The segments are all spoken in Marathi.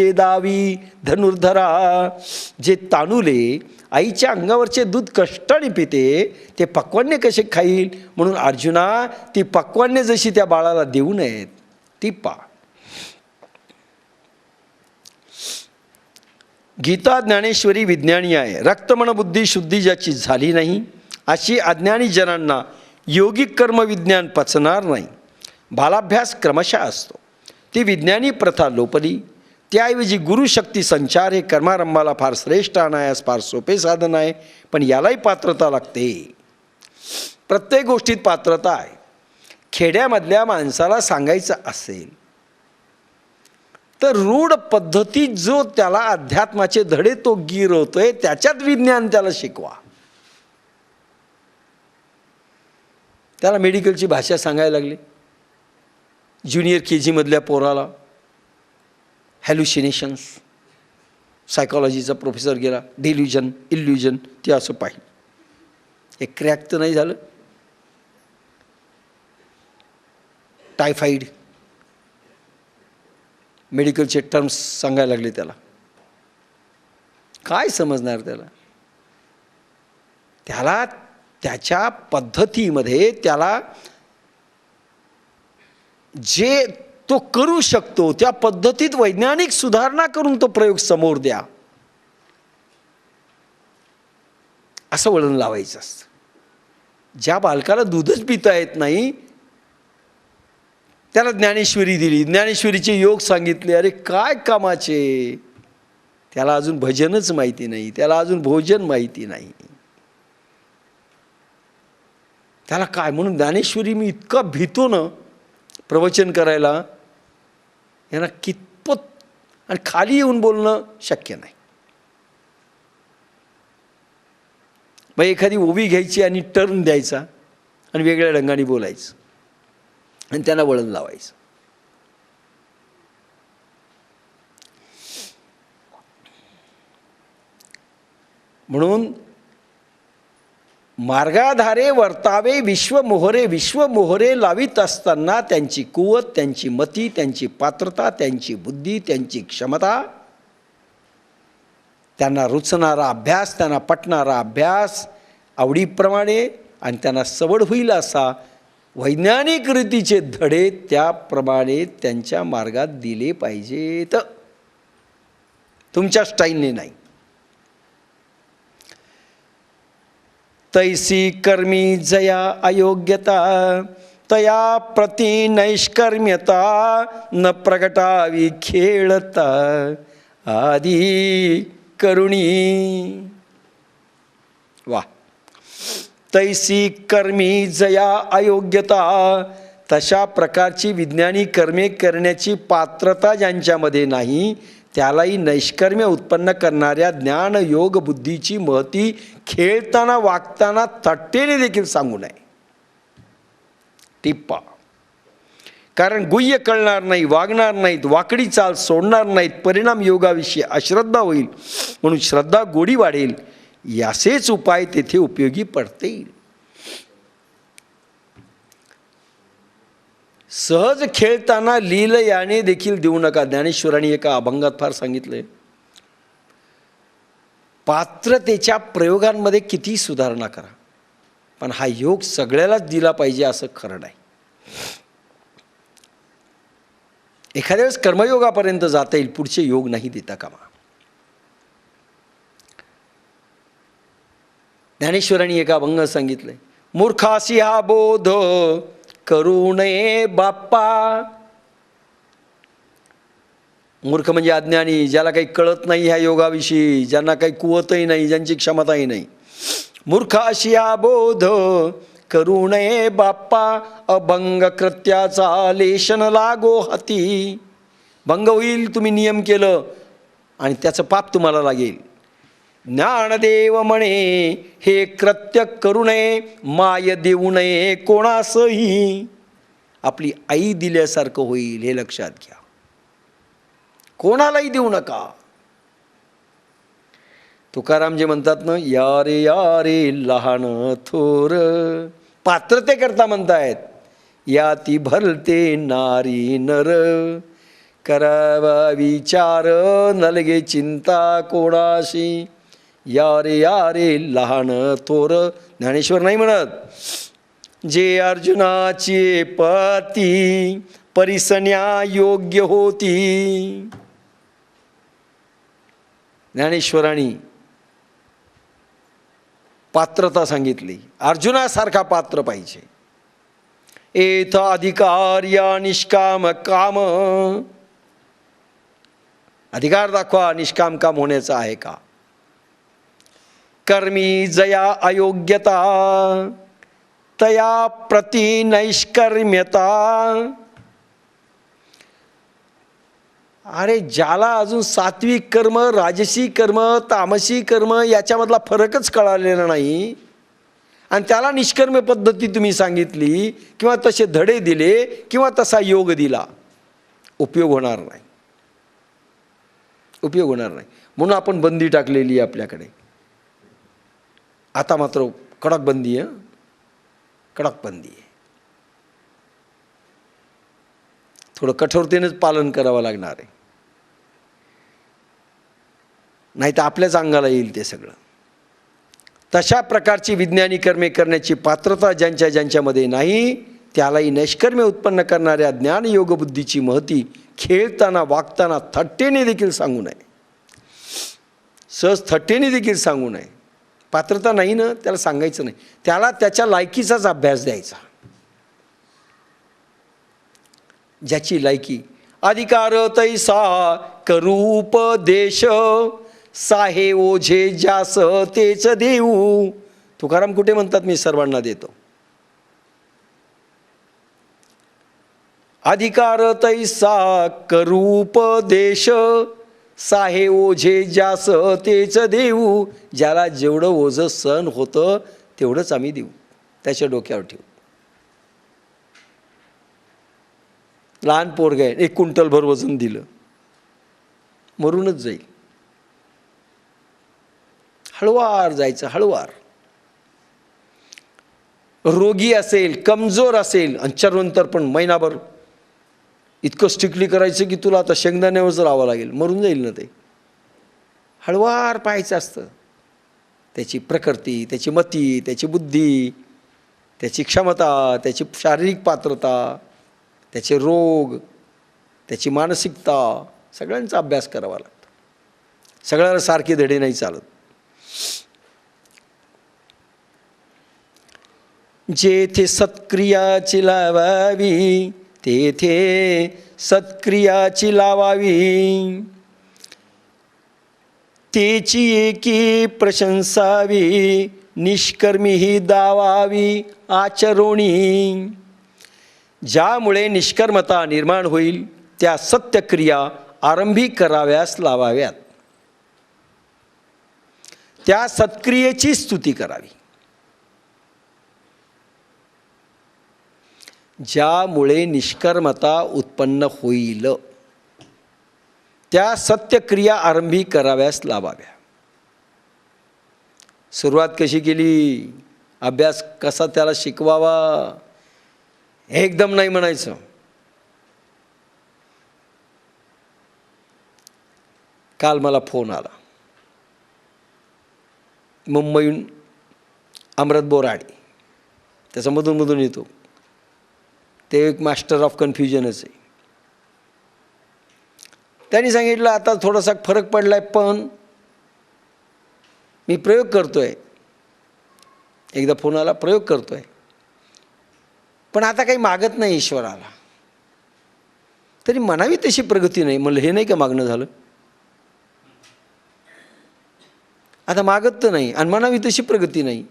दावी धनुर्धरा, जे तानुले आईच्या अंगावरचे दूध कष्टाने पिते ते पक्वान्य कसे खाईल, म्हणून अर्जुना ती पक्वान्य जशी त्या बाळाला देऊ नयेत ती पा. गीता ज्ञानेश्वरी विज्ञानी आहे. रक्तमन बुद्धी शुद्धी ज्याची झाली नाही अशी अज्ञानी जनांना योगिक कर्म विज्ञान पचणार नाही. बालाभ्यास क्रमशः असतो. ती विज्ञानी प्रथा लोपली. त्याऐवजी गुरुशक्ती संचार हे कर्मारंभाला फार श्रेष्ठ आणायास फार सोपे साधन आहे, पण यालाही पात्रता लागते. प्रत्येक गोष्टीत पात्रता आहे. खेड्यामधल्या माणसाला सांगायचं असेल तर रूढ पद्धतीत जो त्याला अध्यात्माचे धडे तो गिरवतोय त्याच्यात विज्ञान त्याला शिकवा. त्याला मेडिकलची भाषा सांगायला लागली. ज्युनियर KG मधल्या पोराला हॅल्युसिनेशन्स, सायकॉलॉजीचा प्रोफेसर गेला, डिल्युजन इल्युजन ते असं पाहिजे. हे क्रॅक तर नाही झालं. टायफाईड मेडिकलचे टर्म्स सांगायला लागले त्याला. काय समजणार त्याला? त्याला त्याच्या पद्धतीमध्ये त्याला जे तो करू शकतो त्या पद्धतीत वैज्ञानिक सुधारणा करून तो प्रयोग समोर द्या असं वळण लावायचं असतं. ज्या बालकाला दूधच पिता येत नाही त्याला ज्ञानेश्वरी दिली, ज्ञानेश्वरीचे योग सांगितले, अरे काय कामाचे. त्याला अजून भजनच माहिती नाही, त्याला अजून भोजन माहिती नाही, त्याला काय. म्हणून ज्ञानेश्वरी मी इतका भीतो ना प्रवचन करायला, यांना कितपत आणि खाली येऊन बोलणं शक्य नाही. मग एखादी ओवी घ्यायची आणि टर्न द्यायचा आणि वेगळ्या रंगाने बोलायचं आणि त्यांना वळण लावायचं. म्हणून मार्गाधारे वर्तावे विश्वमोहरे, विश्वमोहरे लावित असताना त्यांची कुवत, त्यांची मती, त्यांची पात्रता, त्यांची बुद्धी, त्यांची क्षमता, त्यांना रुचणारा अभ्यास, त्यांना पटणारा अभ्यास आवडीप्रमाणे आणि त्यांना सवड होईल असा वैज्ञानिक रीतीचे धडे त्याप्रमाणे त्यांच्या मार्गात दिले पाहिजेत, तुमच्या स्टाईलने नाही. तैसी कर्मी जया अयोग्यता तया प्रति नैष्कर्म्यता न प्रगटावी खेळता आदी करुणी. वा. तैसी कर्मी जया अयोग्यता, तशा प्रकारची विज्ञानी कर्मे करण्याची पात्रता ज्यांच्यामध्ये नाही त्यालाही नैष्कर्म्य उत्पन्न करणाऱ्या ज्ञान योग बुद्धीची महती खेळताना वागताना थट्टेने देखील सांगू नये. टिप्पा. कारण गुह्य कळणार नाही, वागणार नाहीत, वाकडी चाल सोडणार नाहीत, परिणाम योगाविषयी अश्रद्धा होईल, म्हणून श्रद्धा गोडी वाढेल, यासेच उपाय तेथे उपयोगी पडतील. सहज खेळताना लील याने देखील देऊ नका. ज्ञानेश्वरांनी एका अभंगात फार सांगितलंय, पात्रतेच्या प्रयोगांमध्ये किती सुधारणा करा पण हा योग सगळ्यालाच दिला पाहिजे असं खरं नाही. एखाद्या वेळेस कर्मयोगापर्यंत जाता येईल, पुढचे योग नाही देता कामा. ज्ञानेश्वरांनी एका अभंगात सांगितलंय, मूर्खासी हा बोध करू नये बाप्पा. मूर्ख म्हणजे अज्ञानी, ज्याला काही कळत नाही ह्या योगाविषयी, ज्यांना काही कुवतही नाही, ज्यांची क्षमताही नाही. मूर्ख अशी हा बोध करू नये बाप्पा, अभंग कृत्याचा लेशन लागो हाती. भंग होईल, तुम्ही नियम केलं आणि त्याचं पाप तुम्हाला लागेल. ज्ञानदेव म्हणे हे कृत्य करू नये, माय देऊ नये कोणासही. आपली आई दिल्यासारखं होईल हे लक्षात घ्या. कोणालाही देऊ नका. तुकाराम जे म्हणतात ना, यारे यारे लहान थोर, पात्रते करता म्हणतायत, या ती भरते नारी नर. कराव विचार नलगे चिंता कोणाशी, यारे यारे लहान थोर. ज्ञानेश्वर नाही म्हणत, जे अर्जुनाची पती परिसन्या योग्य होती. ज्ञानेश्वरांनी पात्रता सांगितली, अर्जुनासारखा पात्र पाहिजे. एथ अधिकार्या निष्काम काम, अधिकार दाखवा निष्काम काम होण्याचा आहे का. कर्मी जया अयोग्यता तया प्रति नैष्कर्म्यता. अरे ज्याला अजून सात्विक कर्म, राजसी कर्म, तामसी कर्म याच्यामधला फरकच कळालेला नाही आणि त्याला निष्कर्म्य पद्धती तुम्ही सांगितली किंवा तसे धडे दिले किंवा तसा योग दिला, उपयोग होणार नाही, उपयोग होणार नाही. म्हणून आपण बंदी टाकलेली आहे आपल्याकडे. आता मात्र कडक बंदी आहे, कडक बंदी आहे. थोडं कठोरतेनेच पालन करावं लागणार आहे, नाही तर आपल्याच अंगाला येईल ते सगळं. तशा प्रकारची विज्ञानी कर्मे करण्याची पात्रता ज्यांच्या ज्यांच्यामध्ये नाही त्यालाही नैष्कर्म्य उत्पन्न करणाऱ्या ज्ञान योग बुद्धीची महती खेळताना वागताना थट्टेने देखील सांगू नये, सहज थट्टेने देखील सांगू नये. पात्रता नाही ना त्याला सांगायचं नाही, त्याला त्याच्या लायकीचाच अभ्यास द्यायचा. ज्याची लायकी. अधिकार तैसा करूपदेश, साहे ओझे ज्यास तेच देऊ. तुकाराम कुठे म्हणतात मी सर्वांना देतो. अधिकार तैसा करूपदेश, साहे ओझे ज्यास तेच देऊ. ज्याला जेवढं ओझं सहन होतं तेवढंच आम्ही देऊ, त्याच्या डोक्यावर ठेवू. लहान पोरग आहे, 1 क्विंटलभर वजन दिलं मरूनच जाईल. हळुवार जायचं, हळुवार. रोगी असेल, कमजोर असेल आणि चरवंतर पण महिनाभर इतकं स्ट्रिक्टली करायचं की तुला आता शेंगदाण्यावरच राहावं लागेल, मरून जाईल ना ते. हळुवार पाहायचं असतं. त्याची प्रकृती, त्याची मती, त्याची बुद्धी, त्याची क्षमता, त्याची शारीरिक पात्रता, त्याचे रोग, त्याची मानसिकता, सगळ्यांचा अभ्यास करावा लागतो. सगळ्याला सारखे धडे नाही चालत. जेथे सत्क्रियाची लावावी तेथे सत्क्रियाची लावावी, तेची एकी प्रशंसावी, निष्कर्मी ही दावावी आचरोणी. ज्यामुळे निष्कर्मता निर्माण होईल त्या सत्यक्रिया आरंभी कराव्यास लावाव्यात. त्या सत्क्रियेची स्तुती करावी. ज्यामुळे निष्कर्मता उत्पन्न होईल त्या सत्यक्रिया आरंभी कराव्यास लावाव्या. सुरुवात कशी केली, अभ्यास कसा त्याला शिकवावा, एकदम नाही म्हणायचं. काल मला फोन आला मुंबईहून, अमृत बोराडे, त्याचा मधून येतो. ते एक मास्टर ऑफ कन्फ्युजनच आहे. त्यांनी सांगितलं आता थोडासा फरक पडला आहे, पण मी प्रयोग करतो आहे. एकदा फोन आला, प्रयोग करतो आहे, पण आता काही मागत नाही ईश्वराला. तरी म्हणावी तशी प्रगती नाही. म्हणलं हे नाही का मागणं झालं. आता मागत तर नाही आणि म्हणावी तशी प्रगती नाही,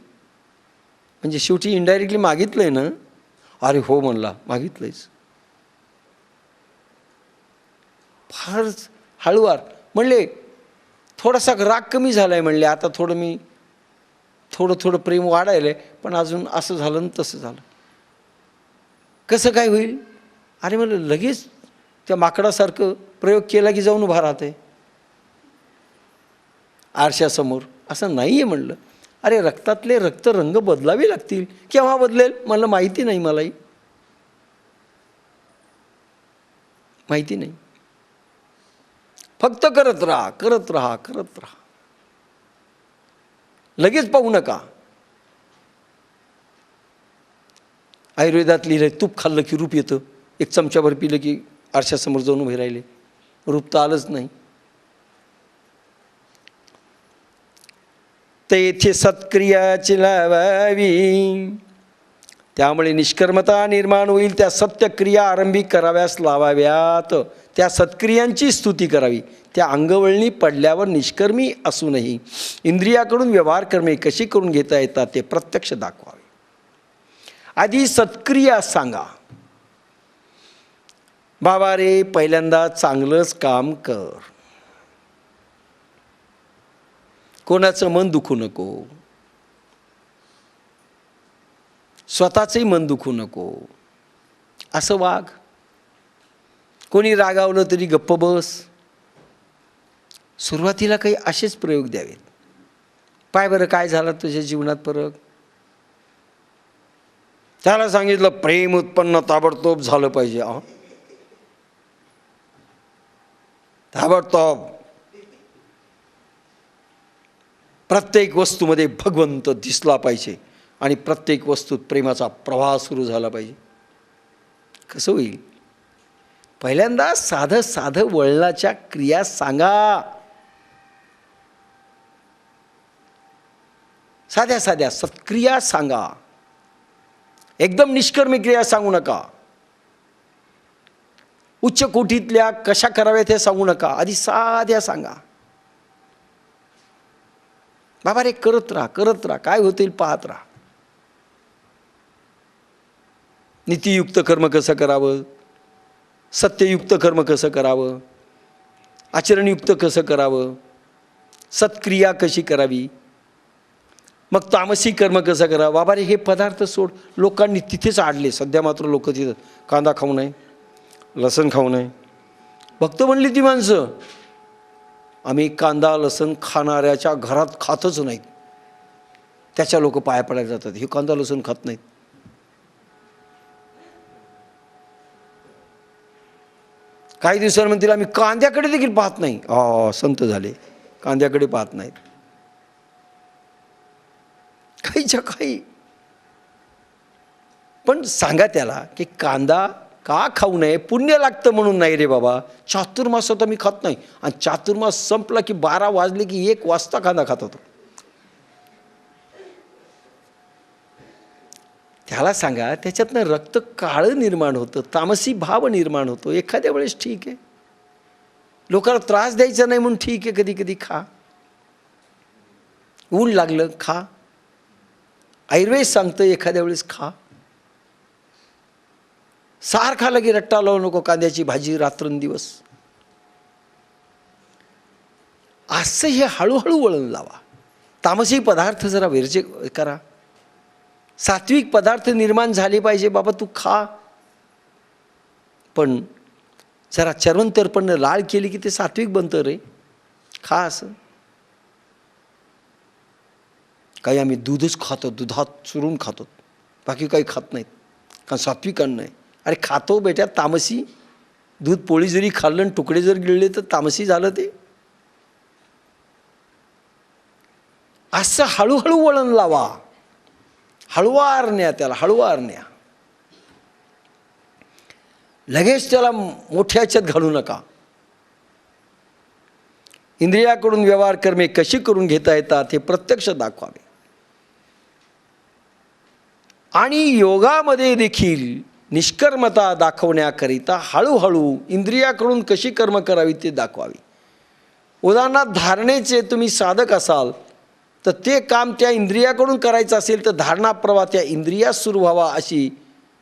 म्हणजे शेवटी इनडायरेक्टली मागितलं आहे ना. अरे हो म्हणला, मागितलंयच. फारच हळुवार. म्हणले थोडासा राग कमी झाला आहे, म्हणले आता थोडं प्रेम वाढायलं आहे, पण अजून असं झालं आणि तसं झालं. कसं काय होईल. अरे म्हणलं लगेच त्या माकडासारखं प्रयोग केला की जाऊन उभा राहते आरशासमोर. असं नाही आहे म्हणलं. अरे रक्तातले रक्त रंग बदलावे लागतील. केव्हा बदलेल म्हणलं माहिती नाही, मलाही माहिती नाही. फक्त करत राहा, करत राहा, करत राहा. लगेच पाहू नका. आयुर्वेदात लिहिलंय, तूप खाल्लं की रूप येतं. एक चमच्याभर पिलं की आरशासमोर जाऊन उभे राहिले, रूप तर आलंच नाही. तेथे सत्क्रियाची लावावी, त्यामुळे निष्कर्मता निर्माण होईल. त्या सत्यक्रिया आरंभी कराव्यास लावाव्यात. त्या सत्क्रियांची स्तुती करावी. त्या अंगवळणी पडल्यावर निष्कर्मी असूनही इंद्रियाकडून व्यवहार कर्मे कशी करून घेता येतात ते प्रत्यक्ष दाखवावे. आधी सत्क्रिया सांगा. बाबा रे, पहिल्यांदा चांगलंच काम कर, कोणाचं मन दुखू नको, स्वतःचंही मन दुखू नको, असं वाग. कोणी रागावलं तरी गप्प बस. सुरुवातीला काही असेच प्रयोग द्यावेत. पाय बरं काय झालं तुझ्या जीवनात फरक. त्याला सांगितलं प्रेम उत्पन्न ताबडतोब झालं पाहिजे. ताबडतोब प्रत्येक वस्तूमध्ये भगवंत दिसला पाहिजे आणि प्रत्येक वस्तूत प्रेमाचा प्रवाह सुरू झाला पाहिजे. कसं होईल. पहिल्यांदा साधं साधं वळणाच्या क्रिया सांगा. साध्या साध्या सत्क्रिया सांगा. एकदम निष्कर्मी क्रिया सांगू नका. उच्च कोटीतल्या कशा कराव्यात हे सांगू नका. आधी साध्या सांगा. बाबा रे, करत राहा, करत राहा, काय होतील पाहत राहा. नीतियुक्त कर्म कसं करावं, सत्ययुक्त कर्म कसं करावं, आचरणयुक्त कसं करावं, सत्क्रिया कशी करावी, मग तामसी कर्म कसं करावं. बाबा रे, हे पदार्थ सोड. लोकांनी तिथेच आडले. सध्या मात्र लोक तिथं कांदा खाऊ नये, लसण खाऊ नये. भक्त म्हणली ती माणसं, आम्ही कांदा लसण खाणाऱ्याच्या घरात खातच नाहीत. त्याच्या लोक पाया पडायला जातात. हे कांदा लसण खात नाहीत. काही दिवसांनी म्हणतील आम्ही कांद्याकडे देखील पाहत नाही. संत झाले, कांद्याकडे पाहत नाहीत. काहीच्या काही. पण सांगा त्याला की कांदा का खाऊ नये, पुण्य लागतं म्हणून नाही रे बाबा. चातुर्मासात आम्ही खात नाही. आणि चातुर्मास संपला की 12 वाजले की 1 वाजता कांदा खात होतो. त्याला सांगा त्याच्यातनं रक्त काळं निर्माण होतं, तामसी भाव निर्माण होतो. एखाद्या वेळेस ठीक आहे, लोकांना त्रास द्यायचा नाही म्हणून ठीक आहे, कधी कधी खा. ऊन लागलं खा. आयुर्वेद सांगतं एखाद्या वेळेस खा. सारखा लगे रट्टा लावू नको कांद्याची भाजी रात्रंदिवस. असं हे हळूहळू वळण लावा. तामसी पदार्थ जरा वर्ज्य करा. सात्विक पदार्थ निर्माण झाले पाहिजे. बाबा तू खा, पण जरा चर्वणतर्पण लाळ केली की ते सात्विक बनतं रे. खा असं. काही आम्ही दूधच खातो, दुधात चुरून खातो, बाकी काही खात नाहीत, कारण सात्विक अन्न आहे. अरे खातो बेटा तामसी. दूध पोळी जरी खाल्लं आणि तुकडे जर गिळले तर तामसी झालं ते. असं हळूहळू वळण लावा. हळुवार न्या त्याला, हळुवार न्या. लगेच त्याला मोठ्या ह्याच्यात घालू नका. इंद्रियाकडून व्यवहार कर्मे कशी करून घेता येतात हे प्रत्यक्ष दाखवावे. आणि योगामध्ये देखील निष्कर्मता दाखवण्याकरिता हळूहळू इंद्रियाकडून कशी कर्म करावी ते दाखवावी. उदाहरणार्थ धारणेचे तुम्ही साधक असाल तर ते काम त्या इंद्रियाकडून करायचं असेल तर धारणा प्रवाह त्या इंद्रियात सुरू व्हावा अशी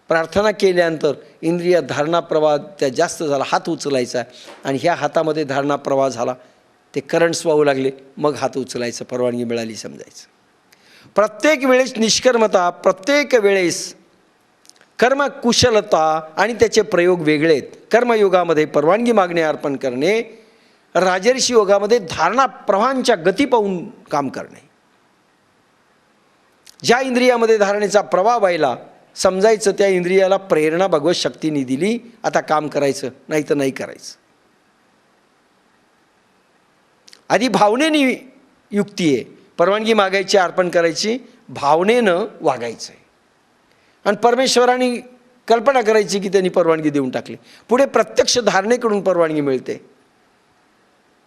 प्रार्थना केल्यानंतर इंद्रिय धारणा प्रवाह त्या जास्त झाला. हात उचलायचा आणि ह्या हातामध्ये धारणा प्रवाह झाला, ते करंट्स वाहू लागले, मग हात उचलायचं, परवानगी मिळाली समजायचं. प्रत्येक वेळेस निष्कर्मता, प्रत्येक वेळेस कर्मकुशलता आणि त्याचे प्रयोग वेगळे आहेत. कर्मयोगामध्ये परवानगी मागणे, अर्पण करणे. राजर्षी योगामध्ये धारणा प्रवाहांच्या गती पाहून काम करणे. ज्या इंद्रियामध्ये धारणेचा प्रवाह व्हायला समजायचं त्या इंद्रियाला प्रेरणा भगवत शक्तीने दिली, आता काम करायचं, नाही तर नाही करायचं. आधी भावनेने युक्ती आहे, परवानगी मागायची, अर्पण करायची, भावनेनं वागायचं आहे. आणि परमेश्वराने कल्पना करायची की त्यांनी परवानगी देऊन टाकली. पुढे प्रत्यक्ष धारणेकडून परवानगी मिळते.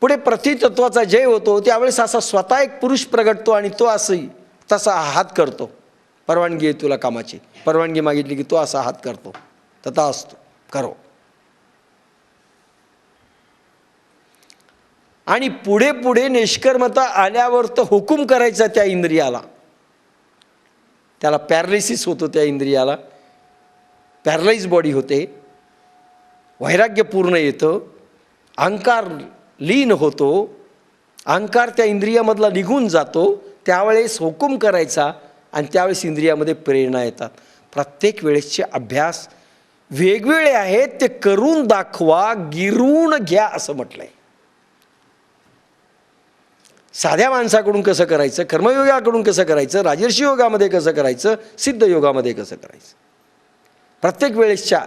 पुढे प्रतितत्वाचा जय होतो. त्यावेळेस असा स्वतः एक पुरुष प्रगटतो आणि तो असंही तसा हात करतो. परवानगी आहे तुला कामाची, परवानगी मागितली की तो असा हात करतो, तथा असतो, करो. आणि पुढे पुढे निष्कर्मता आल्यावर तर हुकूम करायचा त्या इंद्रियाला, त्याला पॅरालिसिस होतो, त्या इंद्रियाला पॅरालाइज बॉडी होते, वैराग्य पूर्ण येतं, अहंकार लीन होतो, अहंकार त्या इंद्रियामधला निघून जातो. त्यावेळेस हुकूम करायचा आणि त्यावेळेस इंद्रियामध्ये प्रेरणा येतात. प्रत्येक वेळेसचे अभ्यास वेगवेगळे आहेत, ते करून दाखवा, गिरून घ्या असं म्हटलंय. साध्या माणसाकडून कसं करायचं, कर्मयोगाकडून कसं करायचं, राजर्षी योगामध्ये कसं करायचं, सिद्ध योगामध्ये कसं करायचं, प्रत्येक वेळेसच्या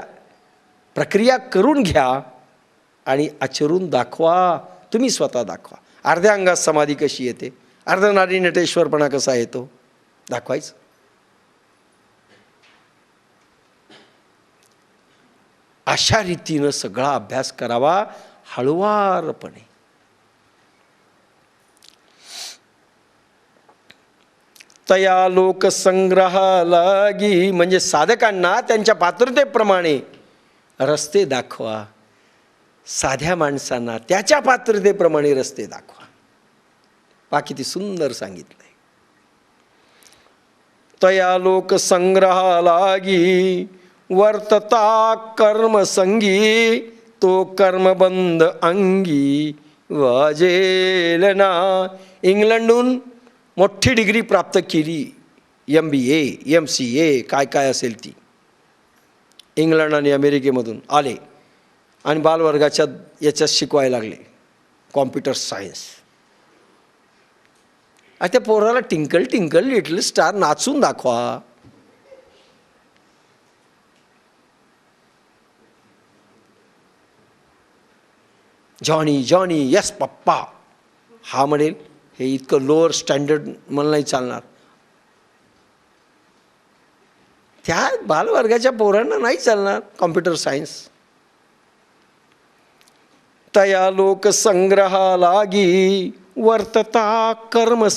प्रक्रिया करून घ्या आणि आचरून दाखवा. तुम्ही स्वतः दाखवा. अर्ध्या अंगात समाधी कशी येते, अर्धनारी नटेश्वरपणा कसा येतो, दाखवायचं. अशा रीतीनं सगळा अभ्यास करावा हळुवारपणे. तया लोकसंग्रह लागी म्हणजे साधकांना त्यांच्या पात्रतेप्रमाणे रस्ते दाखवा. साध्या माणसांना त्याच्या पात्रतेप्रमाणे रस्ते दाखवा. बाकी ती सुंदर सांगितलंय. तया लोकसंग्रह लागी वर्तता कर्मसंगी तो कर्मबंध अंगी वाजेल ना. इंग्लंडहून मोठी डिग्री प्राप्त केली, MBA MCA काय काय असेल ती, इंग्लंड आणि अमेरिकेमधून आले आणि बालवर्गाच्या याच्यात शिकवायला लागले कॉम्प्युटर सायन्स. त्या पोराला टिंकल टिंकल लिटल स्टार नाचून दाखवा. जॉनी जॉनी यस पप्पा हा म्हणेल. हे इतकं लोअर स्टँडर्ड मला नाही चालणार. त्या बालवर्गाच्या पोरांना नाही चालणार कॉम्प्युटर सायन्स. तया लोक संग्रहा लागी वर्तता कर्म